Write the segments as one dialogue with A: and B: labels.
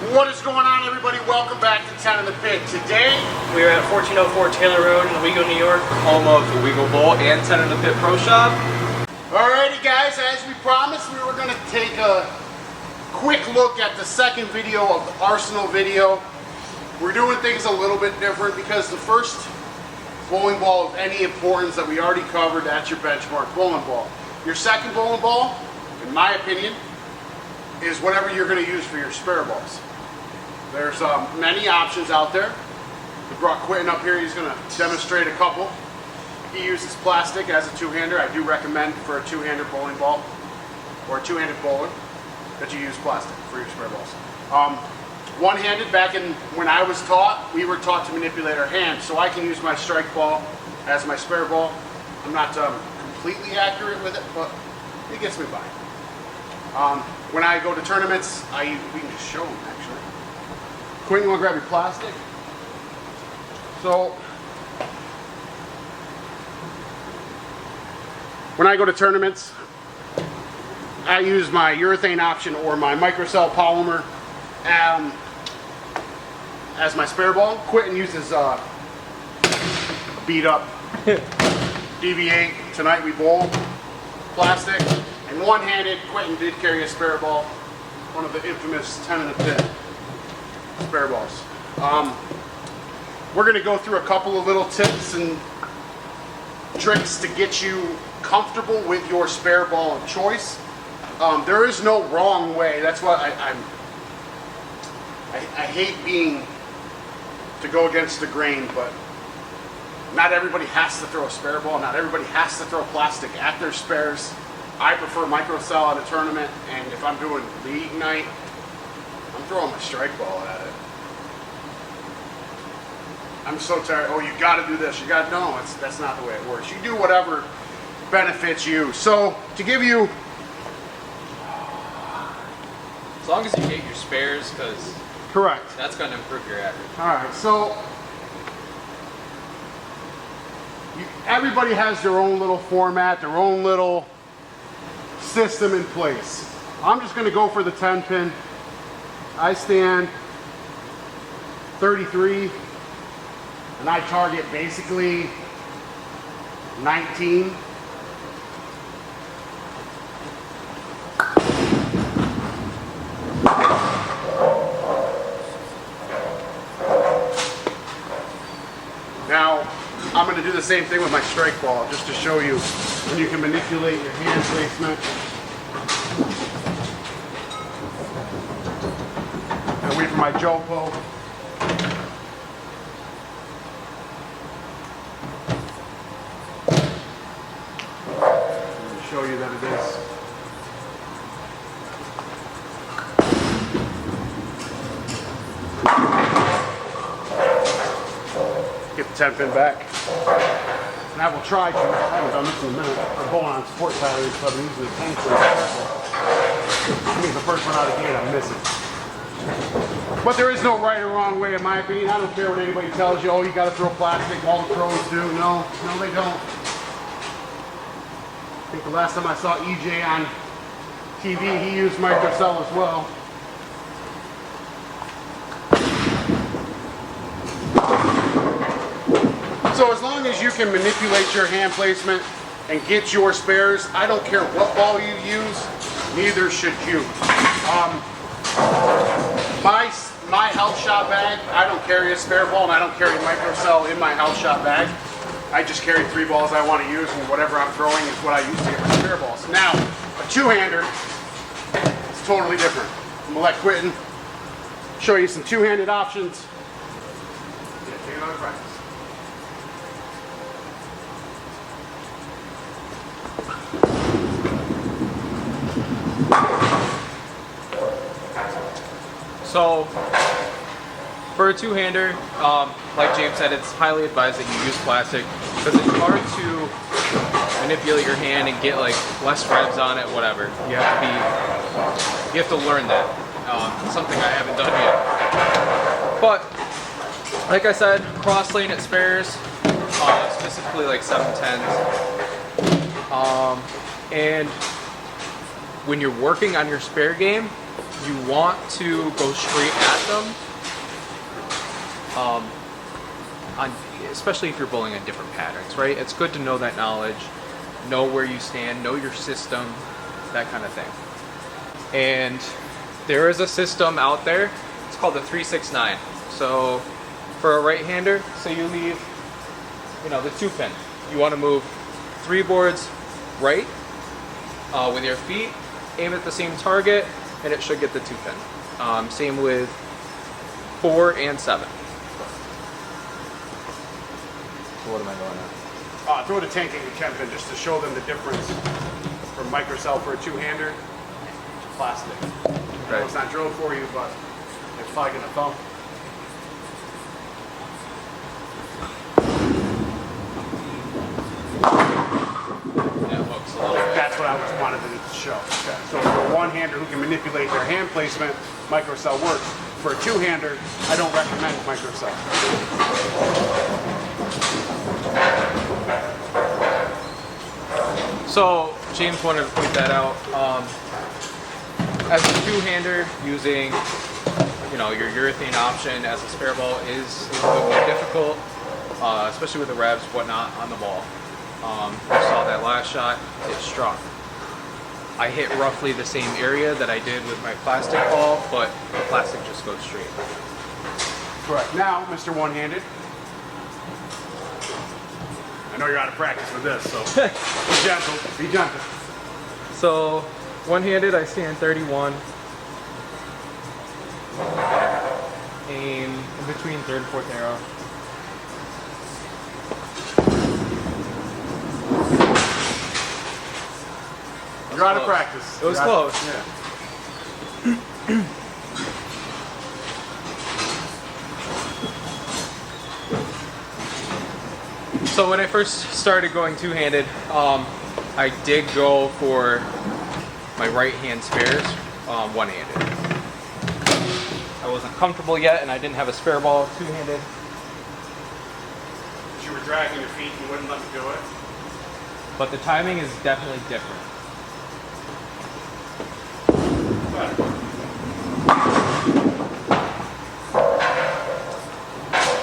A: What is going on, everybody? Welcome back to 10 in the Pit. Today,
B: we're at 1404 Taylor Road in Owego, New York,
C: home of the Owego Bowl and 10 in the Pit Pro Shop.
A: Alrighty guys, as we promised, we were going to take a quick look at the second video of the Arsenal video. We're doing things a little bit different because the first bowling ball of any importance that we already covered, that's your benchmark bowling ball. Your second bowling ball, in my opinion, is whatever you're going to use for your spare balls. There's many options out there. We brought Quentin up here. He's going to demonstrate a couple. He uses plastic as a two-hander. I do recommend for a two-hander bowling ball or a two-handed bowler that you use plastic for your spare balls. One-handed, back in when I was taught, we were taught to manipulate our hands, so I can use my strike ball as my spare ball. I'm not completely accurate with it, but it gets me by. When I go to tournaments, we can just show them actually. Quentin, you want to grab your plastic? So, when I go to tournaments, I use my urethane option or my microcell polymer as my spare ball. Quentin uses a beat up DV8. Tonight we bowl plastic. And one-handed, Quentin did carry a spare ball, one of the infamous 10 in the Pit spare balls. We're going to go through a couple of little tips and tricks to get you comfortable with your spare ball of choice. There is no wrong way. That's what I hate being to go against the grain, but not everybody has to throw a spare ball. Not everybody has to throw plastic at their spares. I prefer microcell at a tournament, and if I'm doing league night, I'm throwing my strike ball at it. I'm so tired. Oh, you got to do this. You got no. That's not the way it works. You do whatever benefits you. So to give you,
C: As long as you hate your spares, because
A: correct.
C: That's going to improve your average.
A: All right. So everybody has their own little format, their own little system in place. I'm just going to go for the 10 pin. I stand 33 and I target basically 19. Now I'm going to do the same thing with my strike ball just to show you when you can manipulate your hand placement. And wait for my Jopo. To show you that it is. Get the 10 pin back. And I will try to. I haven't done this in a minute. I'm bowling on sport batteries, so I've been using the 10 pin. I mean, the first one out of the gate, I'm missing. But there is no right or wrong way, in my opinion. I don't care what anybody tells you. Oh, you got to throw plastic. All the pros do. No, they don't. I think the last time I saw EJ on TV, he used microcell as well. So as long as you can manipulate your hand placement and get your spares, I don't care what ball you use, neither should you. My house shot bag, I don't carry a spare ball and I don't carry microcell in my house shot bag. I just carry 3 balls I want to use, and whatever I'm throwing is what I use to get my spare balls. Now, a two-hander is totally different. I'm going to let Quentin show you some two-handed options. Yeah, take another practice.
C: So, for a two-hander, like James said, it's highly advised that you use plastic because it's hard to manipulate your hand and get like less revs on it, whatever. You have to learn that. It's something I haven't done yet. But like I said, cross lane at spares, specifically like 710s. And when you're working on your spare game, you want to go straight at them, especially if you're bowling on different patterns, right? It's good to know that knowledge, know where you stand, know your system, that kind of thing. And there is a system out there, it's called the 369. So for a right-hander, so you leave, the 2-pin. You want to move 3 boards right with your feet, aim at the same target, and it should get the 2-pin. Same with 4 and 7. So what am I going at?
A: Throw the tank at your 10-pin just to show them the difference from microcell for a 2-hander to plastic. I know it's not drilled for you, but it's probably gonna thump.
C: Yeah, it looks a little bit.
A: That's what I was wanted to show. Okay. So for a 1-hander who can manipulate their hand placement, microcell works. For a 2-hander, I don't recommend microcell.
C: So James wanted to point that out. As a 2-hander, using your urethane option as a spare ball is a little bit more difficult, especially with the revs, whatnot on the ball. You saw that last shot; it struck. I hit roughly the same area that I did with my plastic ball, but the plastic just goes straight.
A: Correct. Now, Mr. One-handed. I know you're out of practice with this, so be gentle. Be gentle.
C: So, one-handed, I stand 31. Aim in between 3rd and 4th arrow.
A: You're out of practice.
C: It was close.
A: Yeah.
C: So when I first started going 2-handed, I did go for my right hand spares 1-handed. I wasn't comfortable yet, and I didn't have a spare ball 2-handed.
A: You were dragging your feet and you wouldn't let me do it.
C: But the timing is definitely different.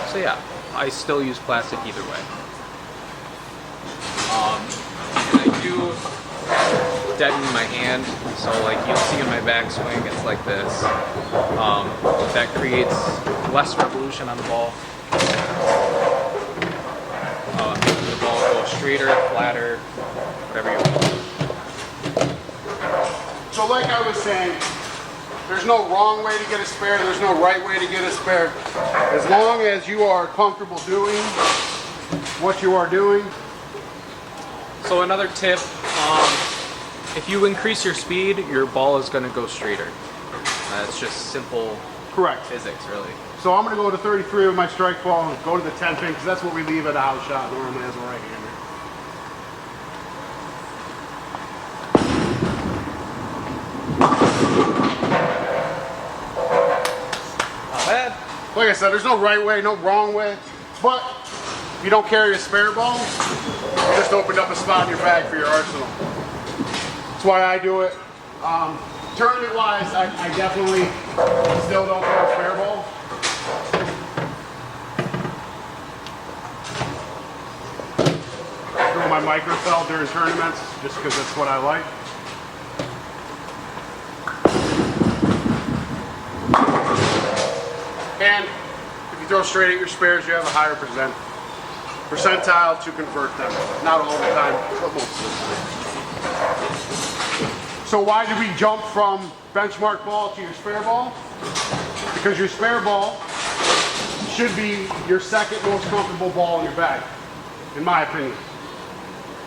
C: So yeah, I still use plastic either way. And I do deaden my hand, so like you'll see in my backswing, it's like this. That creates less revolution on the ball. Making the ball go straighter, flatter, whatever you want.
A: So like I was saying, there's no wrong way to get a spare, there's no right way to get a spare. As long as you are comfortable doing what you are doing.
C: So another tip, if you increase your speed, your ball is going to go straighter. It's just simple
A: Correct.
C: physics, really.
A: So I'm going to go to 33 with my strike ball and go to the 10-pin because that's what we leave at a house shot normally as a right-hander.
C: Not bad.
A: Like I said, there's no right way, no wrong way, but if you don't carry a spare ball, you just opened up a spot in your bag for your arsenal. That's why I do it. Tournament-wise, I definitely still don't throw a spare ball. Throw my microcell during tournaments, just because that's what I like. And if you throw straight at your spares, you have a higher percentile to convert them. Not all the time, but most of the time. So why did we jump from benchmark ball to your spare ball? Because your spare ball should be your second most comfortable ball in your bag, in my opinion.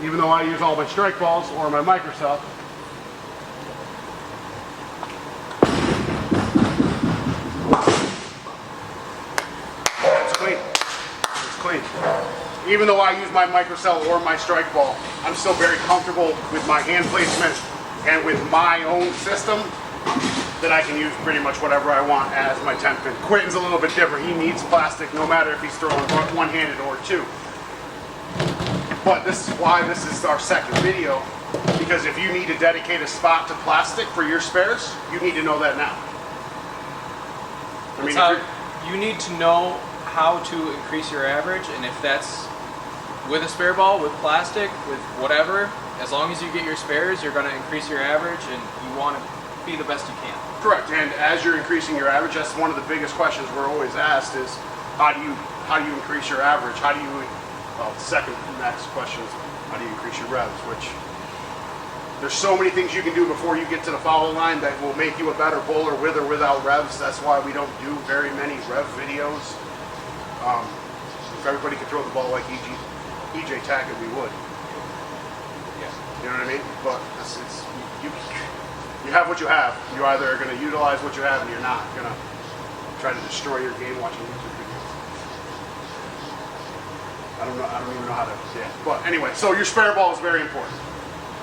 A: Even though I use all my strike balls or my microcell. It's clean. It's clean. Even though I use my microcell or my strike ball, I'm still very comfortable with my hand placement and with my own system that I can use pretty much whatever I want as my 10-pin. Quentin's a little bit different. He needs plastic no matter if he's throwing one-handed or two. But this is why this is our second video, because if you need to dedicate a spot to plastic for your spares, you need to know that now. I mean,
C: You need to know how to increase your average, and if that's with a spare ball, with plastic, with whatever, as long as you get your spares, you're going to increase your average, and you want to be the best you can.
A: correct. And as you're increasing your average, that's one of the biggest questions we're always asked is how do you increase your average? How do you, well, the second next question is how do you increase your revs? Which there's so many things you can do before you get to the foul line that will make you a better bowler with or without revs. That's why we don't do very many rev videos. If everybody could throw the ball like EJ Tackett, we would.
C: Yeah.
A: You know what I mean? But you have what you have. You either are going to utilize what you have, and you're not going to try to destroy your game watching YouTube videos. I don't even know how to. Yeah. But anyway, so your spare ball is very important.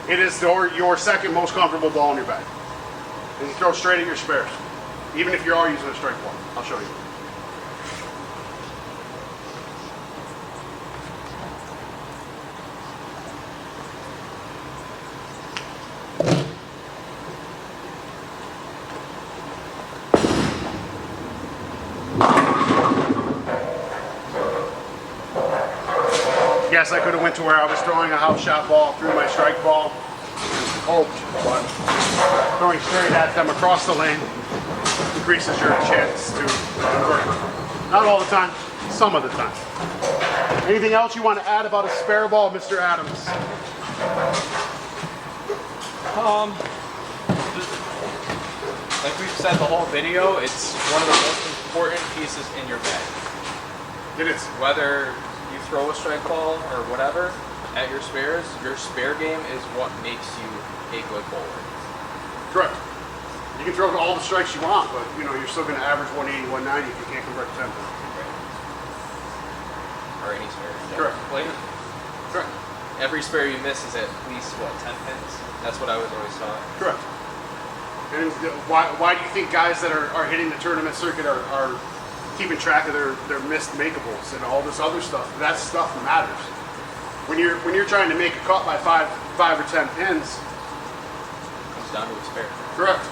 A: It is your second most comfortable ball in your bag. And you throw straight at your spares, even if you are using a strike ball. I'll show you. Yes, I could have went to where I was throwing a house shot ball through my strike ball, hoped, but throwing straight at them across the lane increases your chance to convert. Not all the time, some of the time. Anything else you want to add about a spare ball, Mr. Adams?
C: Like we've said the whole video, it's one of the most important pieces in your bag.
A: It is.
C: Whether you throw a strike ball or whatever at your spare game is what makes you a good bowler.
A: Correct. You can throw all the strikes you want, but you're still going to average 180, 190 if you can't convert to 10 pins.
C: Or any spare.
A: Correct. Correct.
C: Every spare you miss is at least, 10 pins? That's what I was always taught.
A: Correct. And why do you think guys that are hitting the tournament circuit are keeping track of their missed makeables and all this other stuff? That stuff matters. When you're trying to make a cut by five or 10 pins,
C: It comes down to a spare.
A: correct.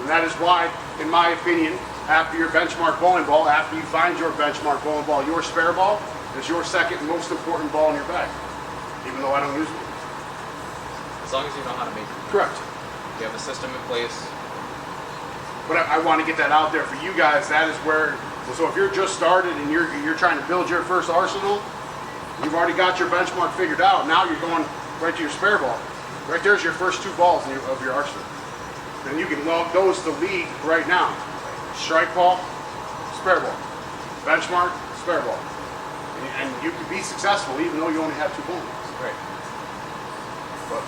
A: And that is why, in my opinion, after your benchmark bowling ball, after you find your benchmark bowling ball, your spare ball is your second most important ball in your bag. Even though I don't use one.
C: As long as you know how to make it.
A: Correct.
C: You have a system in place.
A: But I want to get that out there for you guys. That is where, so if you're just started and you're trying to build your first arsenal, you've already got your benchmark figured out. Now you're going right to your spare ball. Right there's your first two balls of your arsenal. And you can log those to league right now. Strike ball, spare ball. Benchmark, spare ball. And you can be successful even though you only have two bowling balls.
C: Right.
A: But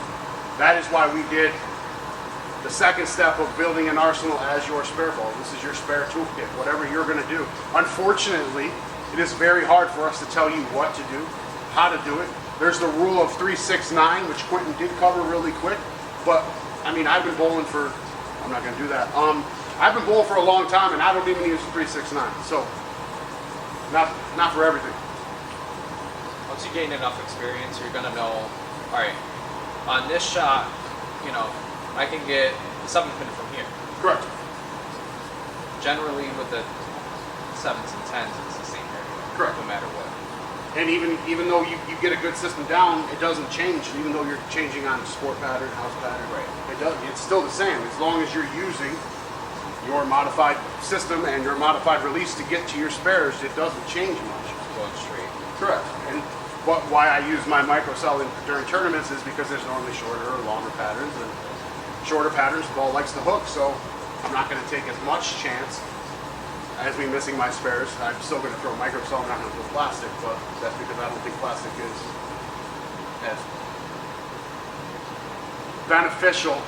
A: that is why we did the second step of building an arsenal as your spare ball. This is your spare toolkit, whatever you're going to do. Unfortunately, it is very hard for us to tell you what to do, how to do it. There's the rule of 3-6-9, which Quentin did cover really quick. But, I mean, I've been bowling for, I'm not going to do that. I've been bowling for a long time, and I don't even use 3-6-9. So, not for everything.
C: Once you gain enough experience, you're going to know, all right, on this shot, I can get 7 pin from here.
A: Correct.
C: Generally, with the 7s and 10s, it's the same area.
A: Correct.
C: No matter what.
A: And even though you get a good system down, it doesn't change. Even though you're changing on sport pattern, house pattern,
C: Right.
A: It's still the same. As long as you're using your modified system and your modified release to get to your spares, it doesn't change much.
C: Going straight.
A: Correct. But why I use my microcell during tournaments is because there's normally shorter or longer patterns, and shorter patterns, the ball likes to hook, so I'm not going to take as much chance as me missing my spares. I'm still going to throw microcell, I'm not going to throw plastic, but that's because I don't think plastic is as beneficial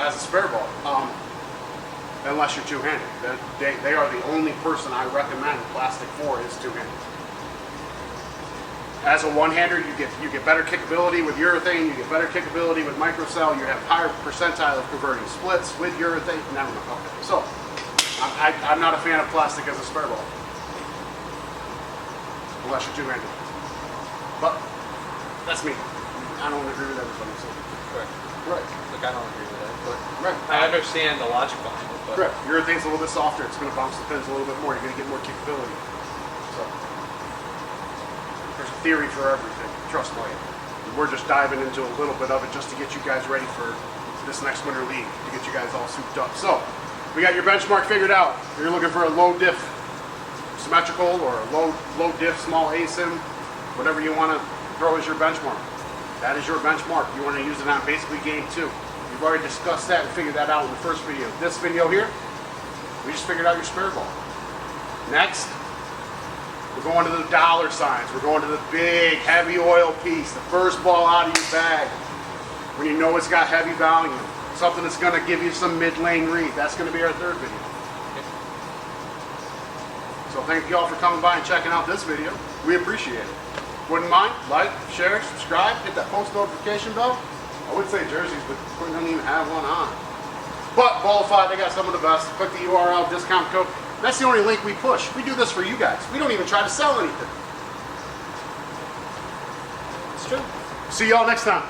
A: as a spare ball, unless you're two-handed. They are the only person I recommend plastic for is two-handed. As a one-hander, you get better kickability with urethane, you get better kickability with microcell, you have higher percentile of converting splits with urethane. Never mind. Okay. So, I'm not a fan of plastic as a spare ball. Unless you're two-handed. But, that's me. I don't agree with everybody. So.
C: Correct.
A: Right.
C: Look, I don't agree with that, but
A: Right.
C: I understand the logic behind it. But
A: Correct. Urethane's a little bit softer. It's going to bounce the pins a little bit more. You're going to get more kickability. So there's a theory for everything. Trust me. We're just diving into a little bit of it just to get you guys ready for this next winter league, to get you guys all souped up. So we got your benchmark figured out. You're looking for a low diff symmetrical or a low diff small ASIM, whatever you want to throw as your benchmark. That is your benchmark. You want to use it on basically game 2. We've already discussed that and figured that out in the first video. This video here, we just figured out your spare ball. Next, we're going to the dollar signs. We're going to the big, heavy oil piece, the first ball out of your bag. When you know it's got heavy volume, something that's going to give you some mid-lane read. That's going to be our third video. So thank you all for coming by and checking out this video. We appreciate it. Wouldn't mind, like, share, subscribe, hit that post notification bell. I would say jerseys, but we don't even have one on. But Ballify, they got some of the best. Click the URL, discount code. That's the only link we push. We do this for you guys. We don't even try to sell anything.
C: it's true.
A: See y'all next time.